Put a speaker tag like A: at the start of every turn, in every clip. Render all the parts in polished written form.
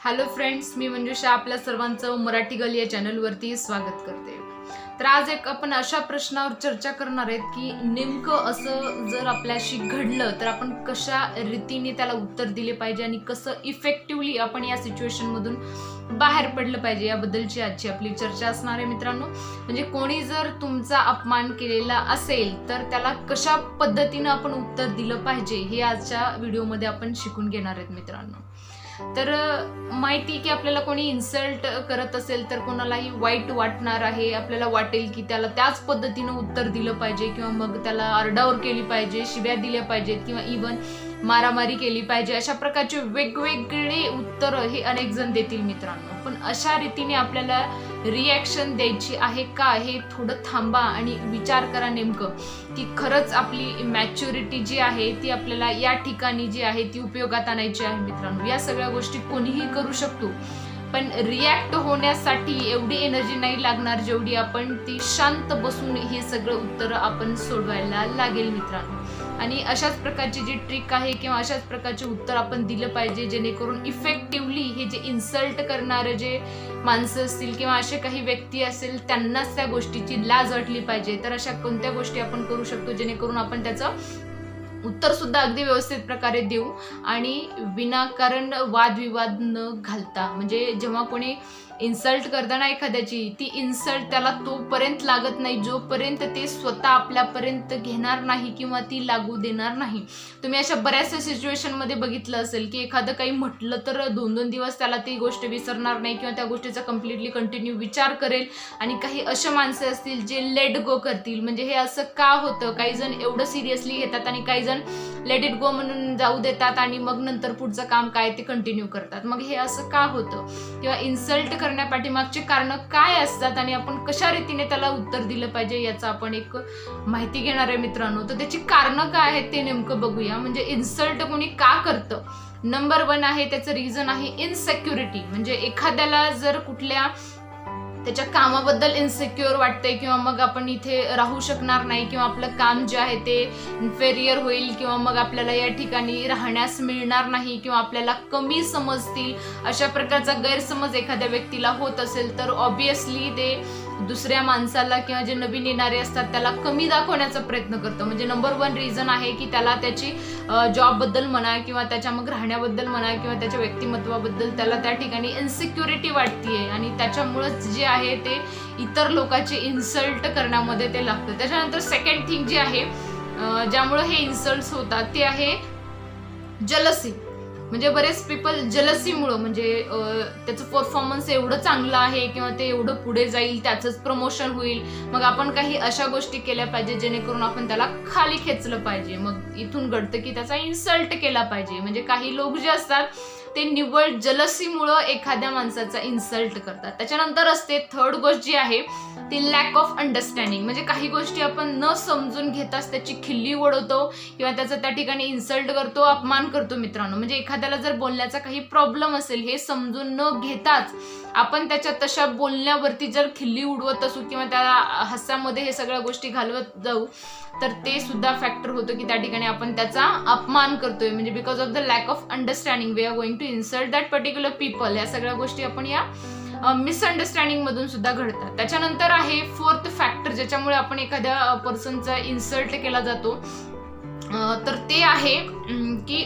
A: Hello friends, मी मंजुषा आपल्या सर्वांचं मराठी गली या चॅनलवरती स्वागत करते. तर आज आपण अशा प्रश्नावर चर्चा करणार आहेत की नेमकं असं जर आपल्याशी घडलं तर आपण कशा रीतीने त्याला उत्तर दिले पाहिजे आणि कसं इफेक्टिव्हली आपण या सिच्युएशनमधून बाहेर पडलं पाहिजे याबद्दलची आजची आपली चर्चा असणार आहे मित्रांनो. म्हणजे कोणी जर तुमचा अपमान केलेला असेल तर त्याला कशा पद्धतीनं आपण उत्तर दिलं पाहिजे हे आजच्या व्हिडिओमध्ये आपण शिकून घेणार आहेत मित्रांनो. तर माहिती की आपल्याला कोणी इन्सल्ट करत असेल तर कोणालाही वाईट वाटणार आहे. आपल्याला वाटेल की त्याला त्याच पद्धतीनं उत्तर दिलं पाहिजे किंवा मग त्याला आरडाओरड केली पाहिजे, शिव्या दिल्या पाहिजेत किंवा इव्हन मारामारी केली पाहिजे. अशा प्रकारचे वेगवेगळे उत्तर हे अनेक जण देतील मित्रांनो. पण अशा रीतीने आपल्याला रिॲक्शन द्यायची आहे का हे थोडं थांबा आणि विचार करा नेमकं की खरंच आपली मॅच्युरिटी जी आहे ती आपल्याला या ठिकाणी जी आहे ती उपयोगात आणायची आहे मित्रांनो. या सगळ्या गोष्टी कोणीही करू शकतो, पण रिॲक्ट होण्यासाठी एवढी एनर्जी नाही लागणार जेवढी आपण ती शांत बसून हे सगळं उत्तर आपण सोडवायला लागेल मित्रांनो. आणि अशाच प्रकारची जी ट्रिक आहे किंवा अशाच प्रकारचे उत्तर आपण दिलं पाहिजे जेणेकरून इफेक्टिव्हली हे जे इन्सल्ट करणारे जे माणसं असतील किंवा असे काही व्यक्ती असेल त्यांनाच त्या गोष्टीची लाज वाटली पाहिजे. तर अशा कोणत्या गोष्टी आपण करू शकतो जेणेकरून आपण त्याचं उत्तर सुद्धा अगदी व्यवस्थित प्रकारे देऊ आणि विनाकारण वादविवाद न घालता. म्हणजे जेव्हा कोणी इन्सल्ट करताना एखाद्याची ती इन्सल्ट त्याला तोपर्यंत लागत नाही जोपर्यंत ते स्वतः आपल्यापर्यंत घेणार नाही किंवा ती लागू देणार नाही. तुम्ही अशा बऱ्याचशा सिच्युएशनमध्ये बघितलं असेल की एखादं काही म्हटलं तर 2-2 दिवस त्याला ती गोष्ट विसरणार नाही किंवा त्या गोष्टीचा कम्प्लिटली कंटिन्यू विचार करेल. आणि काही अशा माणसं असतील जे लेट गो करतील. म्हणजे हे असं का होतं, काही जण एवढं सिरियसली घेतात आणि काही जण लेट इट गो म्हणून जाऊ देतात आणि मग नंतर पुढचं काम काय ते कंटिन्यू करतात. मग हे असं का होतं किंवा इन्सल्ट करण्यापाठीमागचे कारण काय असतात आणि आपण कशा रीतीने त्याला उत्तर दिलं पाहिजे याचा आपण एक माहिती घेणार आहे मित्रांनो. तर त्याची कारणं काय आहेत ते नेमकं बघूया. म्हणजे इन्सल्ट कोणी का करतं. नंबर 1 आहे त्याचं रिझन आहे इनसेक्युरिटी. म्हणजे एखाद्याला जर कुठल्या त्याच्या कामाबद्दल इन्सिक्युअर वाटतंय किंवा मग आपण इथे राहू शकणार नाही किंवा आपलं काम जे आहे ते इन्फेरियर होईल किंवा मग आपल्याला या ठिकाणी राहण्यास मिळणार नाही किंवा आपल्याला कमी समजतील, अशा प्रकारचा गैरसमज एखाद्या व्यक्तीला होत असेल तर ऑब्विसली ते दुसऱ्या माणसाला किंवा जे नवीन येणारे असतात त्याला कमी दाखवण्याचा प्रयत्न करतं. म्हणजे नंबर 1 रिझन आहे की त्याला त्याची जॉबबद्दल म्हणा किंवा त्याच्या मग राहण्याबद्दल म्हणा किंवा त्याच्या व्यक्तिमत्वाबद्दल त्याला त्या ठिकाणी इन्सिक्युरिटी वाटतेय आणि त्याच्यामुळेच जे आहे ते इतर लोकांचे इन्सल्ट करण्यामध्ये ते लागतं. त्याच्यानंतर सेकंड थिंग जी आहे ज्यामुळे हे इन्सल्ट्स होतात ते आहे जलसी. म्हणजे बरेच पीपल जलसीमुळं म्हणजे त्याचं परफॉर्मन्स एवढं चांगलं आहे किंवा ते एवढं पुढे जाईल, त्याचंच प्रमोशन होईल, मग आपण काही अशा गोष्टी केल्या पाहिजे जेणेकरून आपण त्याला खाली खेचलं पाहिजे. मग इथून घडतं की त्याचा इन्सल्ट केला पाहिजे. म्हणजे काही लोक जे असतात ते निव्वळ जलसीमुळं एखाद्या माणसाचा इन्सल्ट करतात. त्याच्यानंतर असते थर्ड गोष्ट जी आहे ती लॅक ऑफ अंडरस्टँडिंग. म्हणजे काही गोष्टी आपण न समजून घेताच त्याची खिल्ली उडवतो किंवा त्याचा त्या ठिकाणी इन्सल्ट करतो, अपमान करतो मित्रांनो. म्हणजे एखाद्याला जर बोलण्याचा काही प्रॉब्लेम असेल हे समजून न घेताच आपण त्याच्या तशा बोलण्यावरती जर खिल्ली उडवत असू किंवा त्या हास्यामध्ये हे सगळ्या गोष्टी घालवत जाऊ तर ते सुद्धा फॅक्टर होतं की त्या ठिकाणी आपण त्याचा अपमान करतोय. म्हणजे because of the lack of understanding we are going to insult that particular people. या सगळ्या गोष्टी आपण या मिसअंडरस्टँडिंग मधून सुद्धा घडतात. त्याच्यानंतर आहे फोर्थ फॅक्टर ज्याच्यामुळे आपण एखाद्या पर्सनचा इन्सल्ट केला जातो तर ते आहे की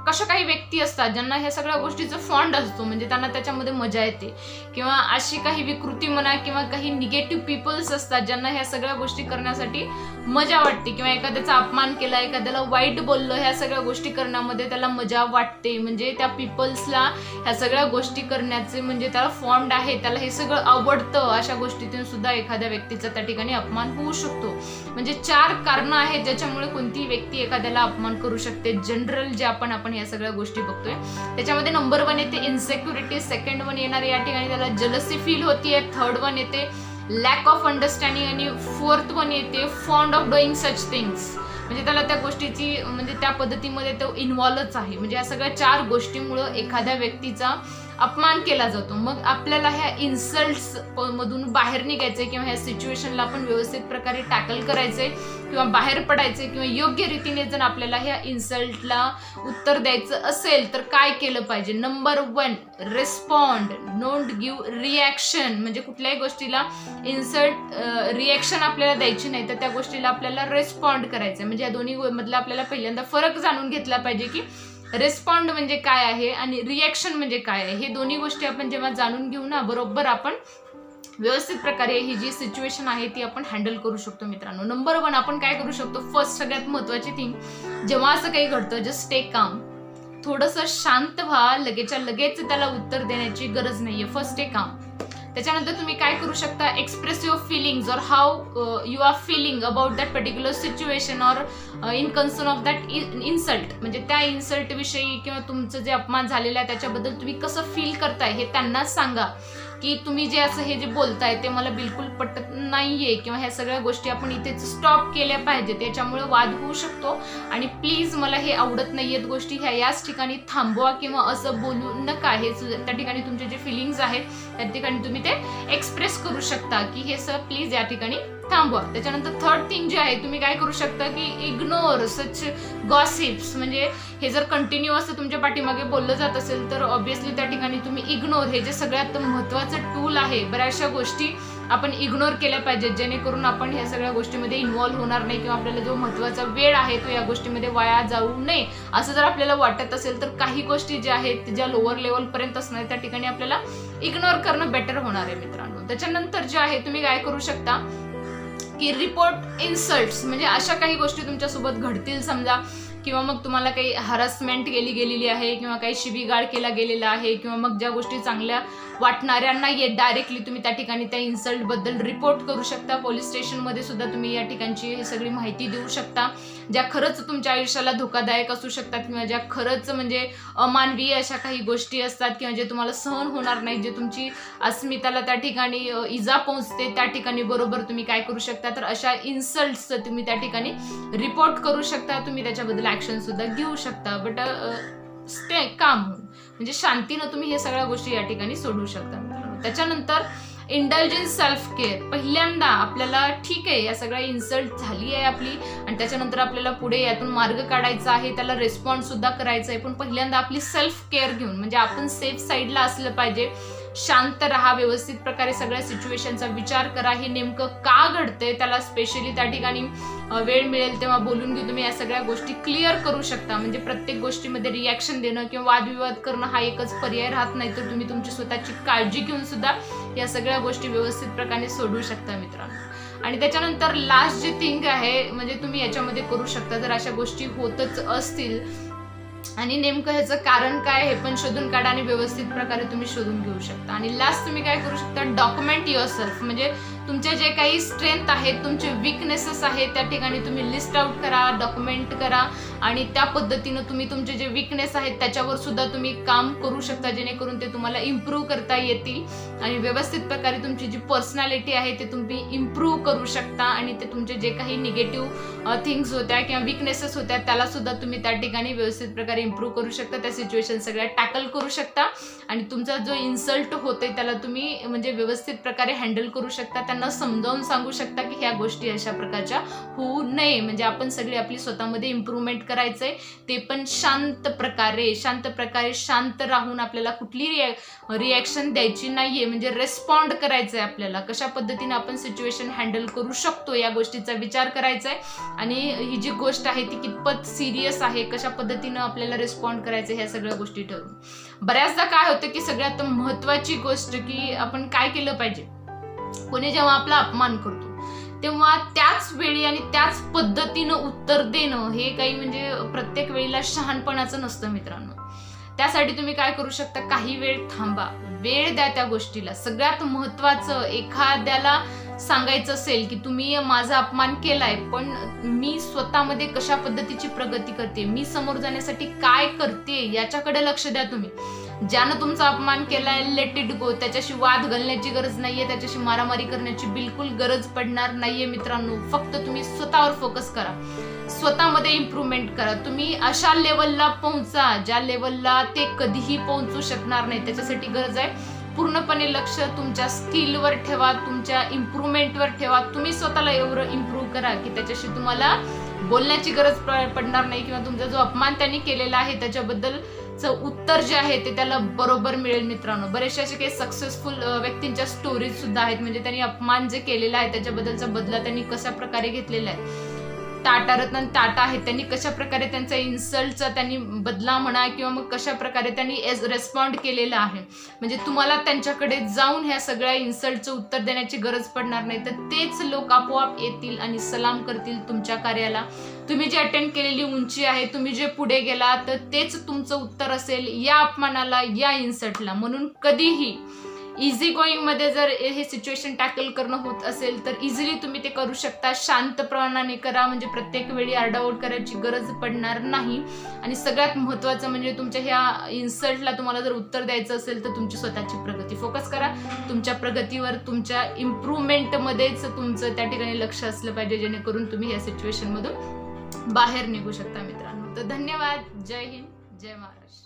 A: कशा काही व्यक्ती असतात ज्यांना ह्या सगळ्या गोष्टीचं फॉन्ड असतो. म्हणजे त्यांना त्याच्यामध्ये मजा येते किंवा अशी काही विकृती म्हणा किंवा काही निगेटिव्ह पीपल्स असतात ज्यांना ह्या सगळ्या गोष्टी करण्यासाठी मजा वाटते किंवा एखाद्याचा अपमान केला, एखाद्याला वाईट बोललं, ह्या सगळ्या गोष्टी करण्यामध्ये त्याला मजा वाटते. म्हणजे त्या पीपल्सला ह्या सगळ्या गोष्टी करण्याचे म्हणजे त्याला फॉन्ड आहे, त्याला हे सगळं आवडतं. अशा गोष्टीतून सुद्धा एखाद्या व्यक्तीचा त्या ठिकाणी अपमान होऊ शकतो. म्हणजे 4 कारणं आहेत ज्याच्यामुळे कोणतीही व्यक्ती एखाद्याला अपमान करू शकते. जनरल जे आपण या सगळ्या गोष्टी बघतोय त्याच्यामध्ये नंबर 1 येते इनसेक्युरिटी, सेकंड 1 येणारे या ठिकाणी त्याला जलसी फील होतीये, थर्ड 1 येते लॅक ऑफ अंडरस्टँडिंग आणि फोर्थ 1 येते fond of doing such things. म्हणजे त्याला त्या गोष्टीची म्हणजे त्या पद्धतीमध्ये तो इन्व्हॉल्वच आहे. म्हणजे या सगळ्या 4 गोष्टींमुळे एखाद्या व्यक्तीचा अपमान केला जातो. मग आपल्याला ह्या इन्सल्ट्स मधून बाहेर निघायचंय किंवा ह्या सिच्युएशनला आपण व्यवस्थित प्रकारे टॅकल करायचंय किंवा बाहेर पडायचंय किंवा योग्य रीतीने जर आपल्याला ह्या इन्सल्टला उत्तर द्यायचं असेल तर काय केलं पाहिजे. Number 1, respond, don't give reaction. म्हणजे कुठल्याही गोष्टीला रिॲक्शन आपल्याला द्यायची नाही, तर त्या गोष्टीला आपल्याला रिस्पॉन्ड करायचं. म्हणजे या दोन्ही मधला आपल्याला पहिल्यांदा फरक जाणून घेतला पाहिजे की रिस्पॉन्ड म्हणजे काय आहे आणि रिॲक्शन म्हणजे काय आहे. हे दोन्ही गोष्टी आपण जेव्हा जाणून घेऊ ना, बरोबर आपण व्यवस्थित प्रकारे ही जी सिच्युएशन आहे ती आपण हँडल करू शकतो मित्रांनो. नंबर 1 आपण काय करू शकतो, फर्स्ट सगळ्यात महत्वाची थिंग, जेव्हा असं काही घडतं जस्ट स्टे काम, थोडंसं शांत व्हा. लगेचच्या लगेच त्याला उत्तर देण्याची गरज नाहीये. First stay calm. त्याच्यानंतर तुम्ही काय करू शकता, एक्सप्रेस युअर फिलिंग्स और how you are feeling about that particular situation और in concern of that insult. म्हणजे त्या इन्सल्ट विषयी किंवा तुमचं जे अपमान झालेलं आहे त्याच्याबद्दल तुम्ही कसं फील करताय हे त्यांनाच सांगा, की तुम्ही जे असं हे जे बोलताय ते मला बिलकुल पटत नाहीये किंवा ह्या सगळ्या गोष्टी आपण इथेच स्टॉप केल्या पाहिजेत, त्याच्यामुळे वाद होऊ शकतो आणि प्लीज मला हे आवडत नाहीयेत गोष्टी, ह्या याच ठिकाणी थांबवा किंवा असं बोलू नका. हे त्या ठिकाणी तुमचे जे फिलिंग्स आहेत त्या ठिकाणी तुम्ही ते एक्सप्रेस करू शकता की हे सर प्लीज या ठिकाणी थांबवा. त्याच्यानंतर थर्ड थिंग जे आहे तुम्ही काय करू शकता की इग्नोर सच गॉसिप्स. म्हणजे हे जर कंटिन्यू असं तुमच्या पाठीमागे बोललं जात असेल तर ऑब्व्हियसली त्या ठिकाणी तुम्ही इग्नोर, हे जे सगळ्यात महत्त्वाचं टूल आहे, बऱ्याचशा गोष्टी आपण इग्नोर केल्या पाहिजेत जेणेकरून आपण ह्या सगळ्या गोष्टीमध्ये इन्व्हॉल्व्ह होणार नाही किंवा आपल्याला जो महत्त्वाचा वेळ आहे तो या गोष्टीमध्ये वाया जाऊ नये. असं जर आपल्याला वाटत असेल तर काही गोष्टी ज्या आहेत ज्या लोअर लेवलपर्यंत असणार त्या ठिकाणी आपल्याला इग्नोर करणं बेटर होणार आहे मित्रांनो. त्याच्यानंतर जे आहे तुम्ही काय करू शकता की रिपोर्ट इन्सल्ट्स. म्हणजे अशा काही गोष्टी तुमच्यासोबत घडतील समजा, किंवा मग तुम्हाला काही हॅरसमेंट गेलेली आहे किंवा काही शिवीगाळ केला गेलेला आहे किंवा मग ज्या गोष्टी चांगल्या वाटणाऱ्या नाहीये डायरेक्टली तुम्ही त्या ठिकाणी त्या इन्सल्ट बद्दल रिपोर्ट करू शकता. पोलीस स्टेशनमध्ये सुद्धा तुम्ही या ठिकाणची ही सगळी माहिती देऊ शकता, ज्या खरंच तुमच्या आयुष्याला धोकादायक असू शकतात किंवा ज्या खरंच म्हणजे अमानवीय अशा काही गोष्टी असतात किंवा जे तुम्हाला सहन होणार नाही, जे तुमची अस्मिताला त्या ठिकाणी इजा पोहोचते, त्या ठिकाणी बरोबर तुम्ही काय करू शकता तर अशा इन्सल्ट्स तुम्ही त्या ठिकाणी रिपोर्ट करू शकता. तुम्ही त्याच्याबद्दल ऍक्शन सुद्धा घेऊ शकता. बट स्टे काम, म्हणजे शांतीनं तुम्ही हे सगळ्या गोष्टी या ठिकाणी सोडवू शकता. त्याच्यानंतर इंडल्जन्स सेल्फ केअर. पहिल्यांदा आपल्याला ठीक आहे या सगळ्या इन्सल्ट झाली आहे आपली आणि त्याच्यानंतर आपल्याला पुढे यातून मार्ग काढायचा आहे, त्याला रिस्पॉन्ड सुद्धा करायचा आहे, पण पहिल्यांदा आपली सेल्फ केअर घेऊन म्हणजे आपण सेफ साईडला असलं पाहिजे. शांत राहा, व्यवस्थित प्रकारे सगळ्या सिच्युएशनचा विचार करा, हे नेमकं का घडतंय त्याला स्पेशली त्या ठिकाणी वेळ मिळेल तेव्हा बोलून घेऊ तुम्ही या सगळ्या गोष्टी क्लिअर करू शकता. म्हणजे प्रत्येक गोष्टीमध्ये रिॲक्शन देणं किंवा वादविवाद करणं हा एकच पर्याय राहत नाही, तर तुम्ही तुमची स्वतःची काळजी घेऊन सुद्धा या सगळ्या गोष्टी व्यवस्थित प्रकारे सोडवू शकता मित्रांनो. आणि त्याच्यानंतर लास्ट जी थिंग आहे म्हणजे तुम्ही याच्यामध्ये करू शकता, जर अशा गोष्टी होतच असतील आणि नेमकं ह्याचं कारण काय हे पण शोधून काढा आणि व्यवस्थित प्रकारे तुम्ही शोधून घेऊ शकता. आणि लास्ट तुम्ही काय करू शकता, डॉक्युमेंट युअर सेल्फ. म्हणजे तुमचे जे काही स्ट्रेंथ आहेत, तुमचे विकनेसेस आहेत, त्या ठिकाणी तुम्ही लिस्ट आउट करा, डॉक्युमेंट करा आणि त्या पद्धतीनं तुम्ही तुमचे जे विकनेस आहेत त्याच्यावर सुद्धा तुम्ही काम करू शकता, जेणेकरून ते तुम्हाला इम्प्रूव्ह करता येतील आणि व्यवस्थित प्रकारे तुमची जी पर्सनॅलिटी आहे ते तुम्ही इम्प्रूव्ह करू शकता आणि ते तुमचे जे काही निगेटिव्ह थिंग्स होत्या किंवा विकनेसेस होत्या त्याला सुद्धा तुम्ही त्या ठिकाणी व्यवस्थित प्रकारे इम्प्रूव्ह करू शकता, त्या सिच्युएशन सगळ्या टॅकल करू शकता आणि तुमचा जो इन्सल्ट होतोय त्याला तुम्ही म्हणजे व्यवस्थित प्रकारे हँडल करू शकता. त्यांना समजावून सांगू शकता की ह्या गोष्टी अशा प्रकारच्या होऊ नये. म्हणजे आपण सगळी आपली स्वतःमध्ये इम्प्रूव्हमेंट करायचंय, ते पण शांत प्रकारे शांत राहून आपल्याला कुठली रिॲक्शन द्यायची नाहीये. म्हणजे रिस्पॉन्ड करायचंय आपल्याला, कशा पद्धतीने आपण सिच्युएशन हँडल करू शकतो या गोष्टीचा विचार करायचा आहे आणि ही जी गोष्ट आहे ती कितपत सिरियस आहे, कशा पद्धतीनं आपल्याला रिस्पॉन्ड करायचं ह्या सगळ्या गोष्टी ठरवून. बऱ्याचदा काय होतं की सगळ्यात महत्वाची गोष्ट की आपण काय केलं पाहिजे, कोणी जेव्हा आपला अपमान करतो तेव्हा त्याच वेळी आणि त्याच पद्धतीनं उत्तर देणं हे काही म्हणजे प्रत्येक वेळेला शहाणपणाचं नसतं मित्रांनो. त्यासाठी तुम्ही काय करू शकता, काही वेळ थांबा, वेळ द्या त्या गोष्टीला. सगळ्यात महत्वाचं, एखाद्याला सांगायचं असेल की तुम्ही माझा अपमान केलाय पण मी स्वतःमध्ये कशा पद्धतीची प्रगती करते, मी समोर जाण्यासाठी काय करते याच्याकडे लक्ष द्या तुम्ही. ज्यानं तुमचा अपमान केलाय लेट इट गो, त्याच्याशी वाद घालण्याची गरज नाहीये, त्याच्याशी मारामारी करण्याची बिलकुल गरज पडणार नाहीये मित्रांनो. फक्त तुम्ही स्वतःवर फोकस करा. स्वतःमध्ये इम्प्रूव्हमेंट करा. तुम्ही अशा लेवलला पोहोचा ज्या लेवलला ते कधीही पोहोचू शकणार नाही. त्याच्यासाठी गरज आहे पूर्णपणे लक्ष तुमच्या स्किलवर ठेवा, तुमच्या इम्प्रूव्हमेंटवर ठेवा. तुम्ही स्वतःला एवढं इम्प्रूव्ह करा की त्याच्याशी तुम्हाला बोलण्याची गरज पडणार नाही, किंवा तुमचा जो अपमान त्यांनी केलेला आहे त्याच्याबद्दलचं उत्तर जे आहे ते त्याला बरोबर मिळेल. मित्रांनो, बरेचसे असे काही सक्सेसफुल व्यक्तींच्या स्टोरीज सुद्धा आहेत, म्हणजे त्यांनी अपमान जे केलेला आहे त्याच्याबद्दलचा बदला त्यांनी कशा प्रकारे घेतलेला आहे. रतन टाटा आहेत, त्यांनी कशा प्रकारे त्यांचा इन्सल्टचा त्यांनी बदला म्हणा किंवा मग कशा प्रकारे त्यांनी रेस्पॉन्ड केलेला आहे. म्हणजे तुम्हाला त्यांच्याकडे जाऊन ह्या सगळ्या इन्सल्टचं उत्तर देण्याची गरज पडणार नाही, तर तेच लोक आपोआप येतील आणि सलाम करतील तुमच्या कार्याला. तुम्ही जी अटेंड केलेली उंची आहे, तुम्ही जे पुढे गेला, तर तेच तुमचं उत्तर असेल या अपमानाला, या इन्सल्टला. म्हणून कधीही इझी गोईंग मध्ये जर हे सिच्युएशन टॅकल करणं होत असेल तर इझिली तुम्ही ते करू शकता. शांतपणाने करा, म्हणजे प्रत्येक वेळी आरडाओरड करायची गरज पडणार नाही. आणि सगळ्यात महत्त्वाचं म्हणजे तुमच्या ह्या इन्सल्टला तुम्हाला जर उत्तर द्यायचं असेल तर तुमची स्वतःची प्रगती फोकस करा. तुमच्या प्रगतीवर, तुमच्या इम्प्रूव्हमेंटमध्येच तुमचं त्या ठिकाणी लक्ष असलं पाहिजे, जेणेकरून तुम्ही या सिच्युएशनमधून बाहेर निघू शकता. मित्रांनो, तर धन्यवाद. जय हिंद, जय महाराष्ट्र.